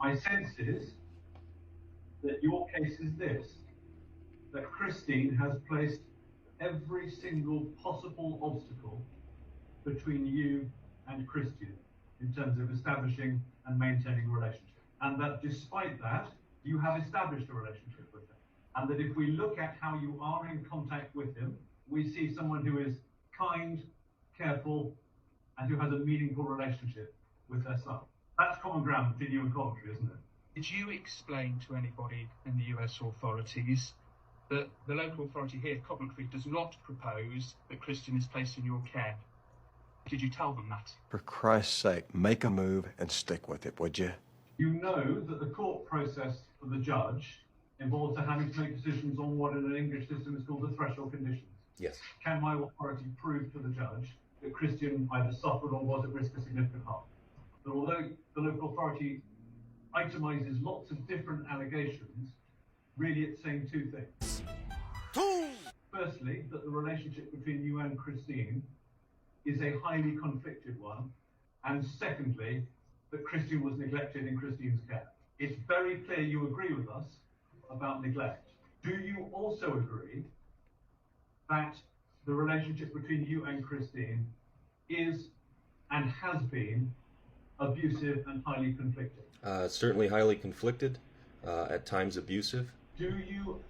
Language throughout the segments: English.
My sense is that your case is this, that Christine has placed every single possible obstacle between you and Christian in terms of establishing and maintaining a relationship. And that despite that, you have established a relationship with him. And that if we look at how you are in contact with him, we see someone who is kind, careful, and who has a meaningful relationship with their son. That's common ground between you and Coventry, isn't it? Did you explain to anybody in the US authorities that the local authority here, Coventry, does not propose that Christian is placed in your care? Did you tell them that? For Christ's sake, make a move and stick with it, would you? You know that the court process for the judge involves having to make decisions on what in an English system is called the threshold conditions. Yes. Can my authority prove to the judge that Christian either suffered or was at risk of significant harm? But although the local authority itemizes lots of different allegations, really it's saying two things. Firstly, that the relationship between you and Christine is a highly conflicted one. And secondly, that Christian was neglected in Christine's care. It's very clear you agree with us about neglect. Do you also agree that the relationship between you and Christine is and has been abusive and highly conflicted? Certainly highly conflicted, at times abusive. Do you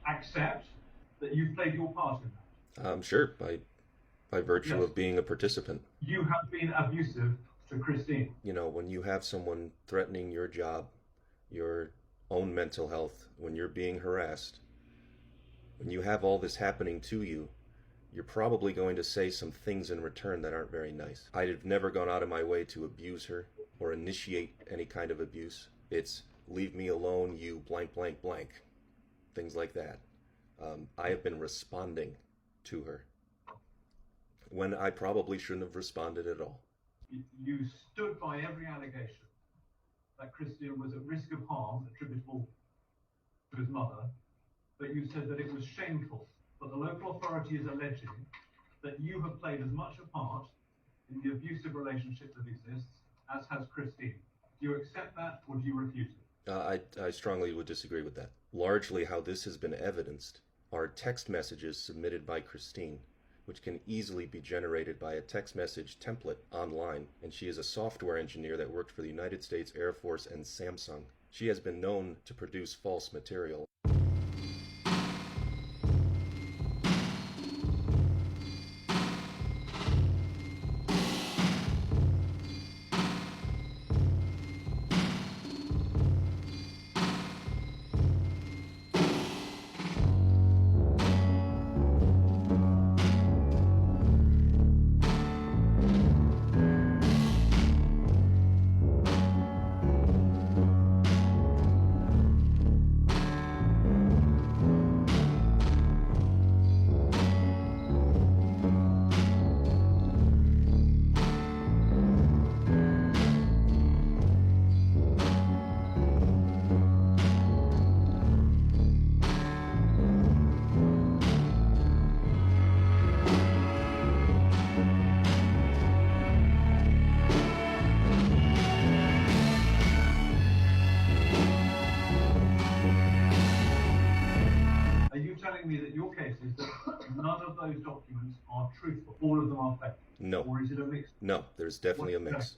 accept that you've played your part in that? Sure, by virtue of being a participant. You have been abusive to Christine. You know, when you have someone threatening your job, your own mental health, when you're being harassed, when you have all this happening to you, you're probably going to say some things in return that aren't very nice. I've never gone out of my way to abuse her or initiate any kind of abuse. It's leave me alone, you blank, blank, blank. Things like that. I have been responding to her when I probably shouldn't have responded at all. You stood by every allegation that Christian was at risk of harm attributable to his mother, but you said that it was shameful. But the local authority is alleging that you have played as much a part in the abusive relationship that exists as has Christine. Do you accept that, or do you refute it? I strongly would disagree with that. Largely how this has been evidenced are text messages submitted by Christine, which can easily be generated by a text message template online, and she is a software engineer that worked for the United States Air Force and Samsung. She has been known to produce false material. Telling me that your case is that none of those documents are truthful, all of them are fake? No. Or is it a mix? No, there's definitely a mix.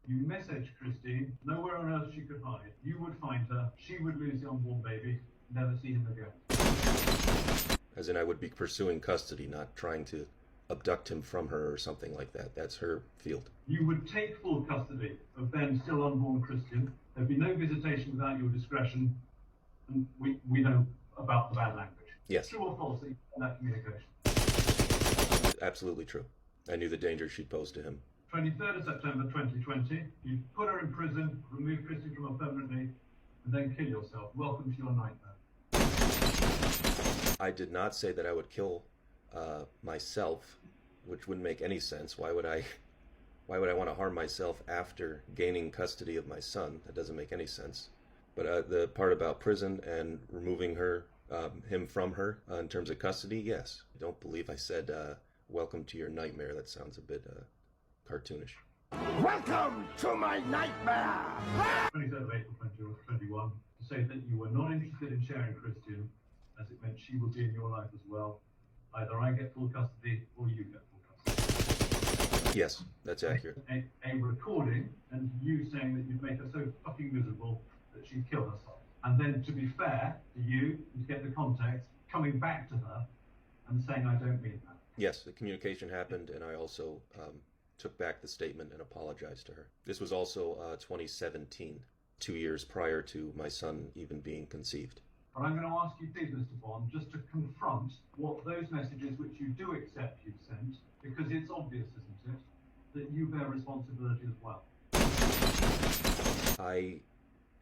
You messaged Christine, nowhere on earth she could hide. You would find her, she would lose the unborn baby, never see him again. As in, I would be pursuing custody, not trying to abduct him from her or something like that. That's her field. You would take full custody of then still unborn Christian. There'd be no visitation without your discretion. And we know about the bad language. Yes. True or false in that communication? Absolutely true. I knew the danger she'd pose to him. 23rd of September 2020, you put her in prison, remove Christian from her permanently, and then kill yourself. Welcome to your nightmare. I did not say that I would kill myself, which wouldn't make any sense. Why would I want to harm myself after gaining custody of my son? That doesn't make any sense. But the part about prison and removing him from her in terms of custody, yes. I don't believe I said, welcome to your nightmare. That sounds a bit cartoonish. Welcome to my nightmare! 23rd of April 2021, to say that you were not interested in sharing Christian, as it meant she would be in your life as well. Either I get full custody or you get full custody. Yes, that's accurate. A recording and you saying that you'd make her so fucking miserable that she'd kill herself. And then, to be fair to you, and to get the context, coming back to her and saying, I don't mean that. Yes, the communication happened, and I also took back the statement and apologized to her. This was also 2017, 2 years prior to my son even being conceived. But I'm going to ask you, please, Mr. Bond, just to confront what those messages which you do accept you've sent, because it's obvious, isn't it, that you bear responsibility as well. I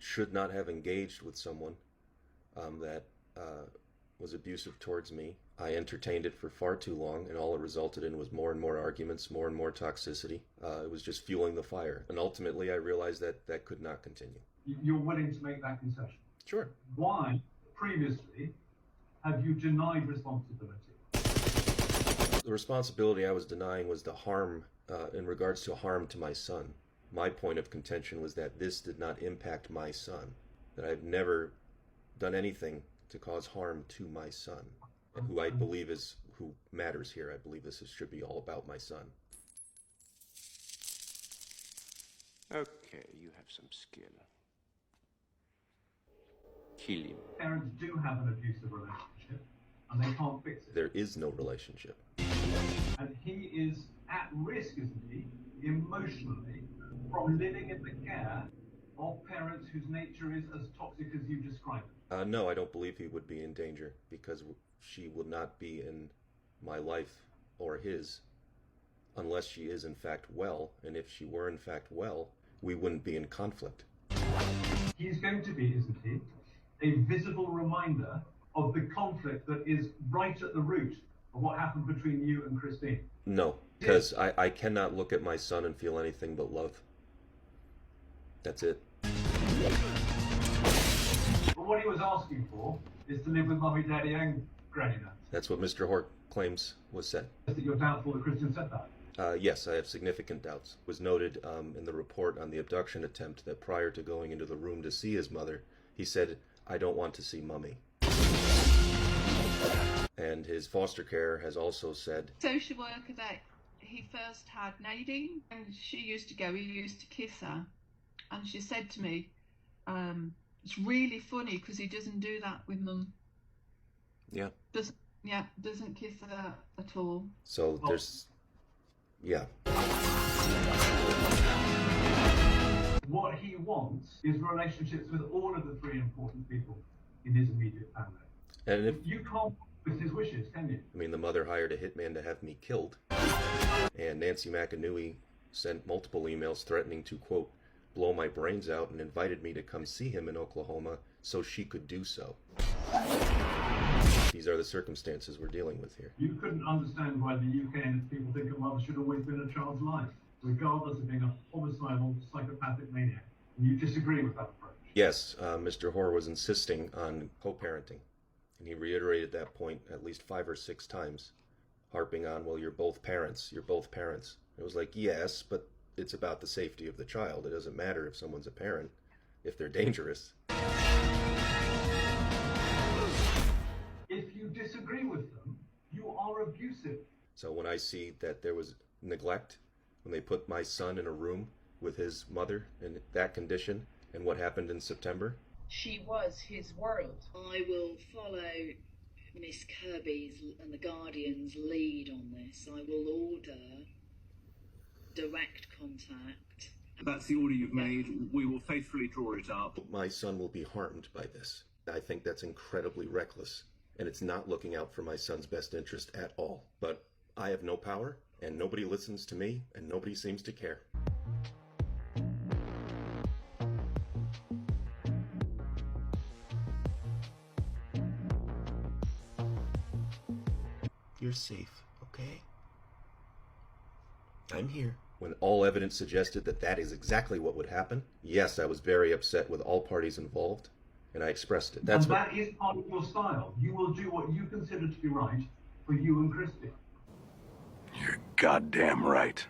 should not have engaged with someone that was abusive towards me. I entertained it for far too long, and all it resulted in was more and more arguments, more and more toxicity. It was just fueling the fire. And ultimately, I realized that that could not continue. You're willing to make that concession? Sure. Why, previously, have you denied responsibility? The responsibility I was denying was the harm, in regards to harm to my son. My point of contention was that this did not impact my son, that I've never done anything to cause harm to my son, and who I believe is who matters here. I believe this should be all about my son. Okay, you have some skill. Kill him. Parents do have an abusive relationship, and they can't fix it. There is no relationship. And he is at risk, isn't he, emotionally, from living in the care of parents whose nature is as toxic as you described it. No, I don't believe he would be in danger, because she will not be in my life or his unless she is in fact well, and if she were in fact well, we wouldn't be in conflict. He's going to be, isn't he, a visible reminder of the conflict that is right at the root of what happened between you and Christine. No, because I cannot look at my son and feel anything but love. That's it. But what he was asking for is to live with Mummy, Daddy, and Granny Nance. That's what Mr. Hort claims was said. Is that you're doubtful that Christian said that? Yes, I have significant doubts. It was noted in the report on the abduction attempt that prior to going into the room to see his mother, he said, I don't want to see Mummy. And his foster care has also said... Social worker that he first had Nadine, and she used to go, he used to kiss her. And she said to me, it's really funny because he doesn't do that with Mum. Yeah. Doesn't kiss her at all. So there's... Yeah. What he wants is relationships with all of the three important people in his immediate family. And if... You can't with his wishes, can you? I mean, the mother hired a hitman to have me killed. And Nancy McAnooey sent multiple emails threatening to, quote, blow my brains out, and invited me to come see him in Oklahoma so she could do so. These are the circumstances we're dealing with here. You couldn't understand why the UK and its people think a mother should always be in a child's life, regardless of being a homicidal, psychopathic maniac. And you disagree with that approach? Yes, Mr. Hoare was insisting on co-parenting. And he reiterated that point at least 5 or 6 times, harping on, well, you're both parents, you're both parents. It was like, yes, but it's about the safety of the child. It doesn't matter if someone's a parent, if they're dangerous. If you disagree with them, you are abusive. So when I see that there was neglect, when they put my son in a room with his mother in that condition, and what happened in September, she was his world. I will follow Miss Kirby's and the Guardian's lead on this. I will order direct contact. That's the order you've made. We will faithfully draw it up. my son will be harmed by this. I think that's incredibly reckless, and it's not looking out for my son's best interest at all. But I have no power, and nobody listens to me, and nobody seems to care. You're safe, okay? I'm here. When all evidence suggested that that is exactly what would happen, yes, I was very upset with all parties involved, and I expressed it. That is part of your style. You will do what you consider to be right for you and Christy. You're goddamn right.